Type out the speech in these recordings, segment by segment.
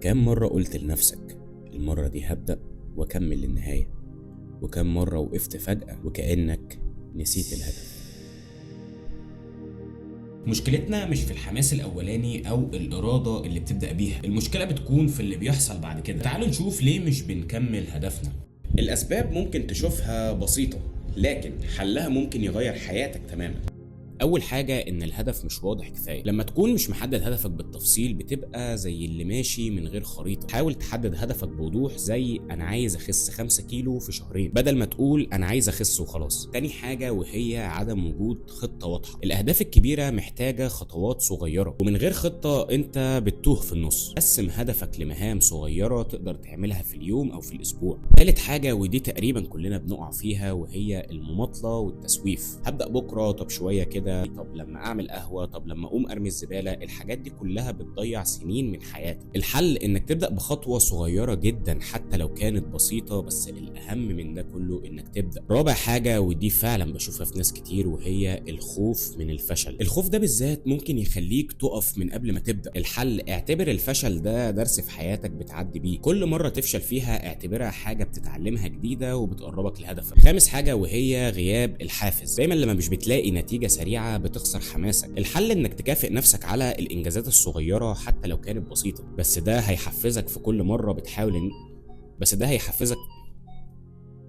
كام مرة قلت لنفسك المرة دي هبدأ وأكمل للنهاية؟ وكام مرة وقفت فجأة وكأنك نسيت الهدف؟ مشكلتنا مش في الحماس الأولاني أو الإرادة اللي بتبدأ بيها، المشكلة بتكون في اللي بيحصل بعد كده. تعالوا نشوف ليه مش بنكمل هدفنا. الأسباب ممكن تشوفها بسيطة، لكن حلها ممكن يغير حياتك تماما. أول حاجة إن الهدف مش واضح كفاية. لما تكون مش محدد هدفك بالتفصيل بتبقى زي اللي ماشي من غير خريطة. حاول تحدد هدفك بوضوح، زي أنا عايز أخس 5 كيلو في شهرين، بدل ما تقول أنا عايز أخس وخلاص. تاني حاجة وهي عدم وجود خطة واضحة. الأهداف الكبيرة محتاجة خطوات صغيرة، ومن غير خطة أنت بتتوه في النص. قسم هدفك لمهام صغيرة تقدر تعملها في اليوم أو في الأسبوع. تالت حاجة ودي تقريبا كلنا بنقع فيها وهي المماطلة والتسويف. هبدأ بكرة، طب شوية كده، طب لما اعمل قهوه، طب لما اقوم ارمي الزباله. الحاجات دي كلها بتضيع سنين من حياتك. الحل انك تبدا بخطوه صغيره جدا حتى لو كانت بسيطه، بس الاهم من ده كله انك تبدا. رابع حاجه ودي فعلا بشوفها في ناس كتير وهي الخوف من الفشل. الخوف ده بالذات ممكن يخليك تقف من قبل ما تبدا. الحل اعتبر الفشل ده درس في حياتك بتعدي بيه. كل مره تفشل فيها اعتبرها حاجه بتتعلمها جديده وبتقربك لهدفك. خامس حاجه وهي غياب الحافز. دايما لما مش بتلاقي نتيجه سريعه بتخسر حماسك. الحل انك تكافئ نفسك على الانجازات الصغيره حتى لو كانت بسيطه، بس ده هيحفزك في كل مره بتحاول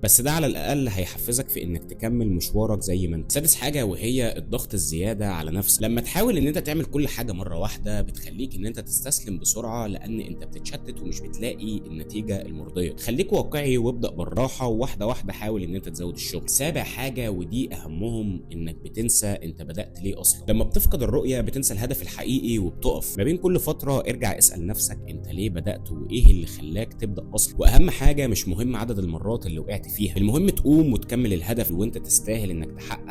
بس ده على الاقل هيحفزك في انك تكمل مشوارك زي ما انت. سادس حاجه وهي الضغط الزياده على نفسك. لما تحاول ان انت تعمل كل حاجه مره واحده بتخليك ان انت تستسلم بسرعه، لان انت بتتشتت ومش بتلاقي النتيجه المرضيه. خليك واقعي وابدا بالراحه، وواحده واحده حاول ان انت تزود الشغل. سابع حاجه ودي اهمهم انك بتنسى انت بدات ليه اصلا. لما بتفقد الرؤيه بتنسى الهدف الحقيقي وبتقف. ما بين كل فتره ارجع اسال نفسك انت ليه بدات وايه اللي خلاك تبدا اصلا. واهم حاجه مش مهم عدد المرات اللي وقعت فيها، المهم تقوم وتكمل الهدف وانت تستاهل انك تحقق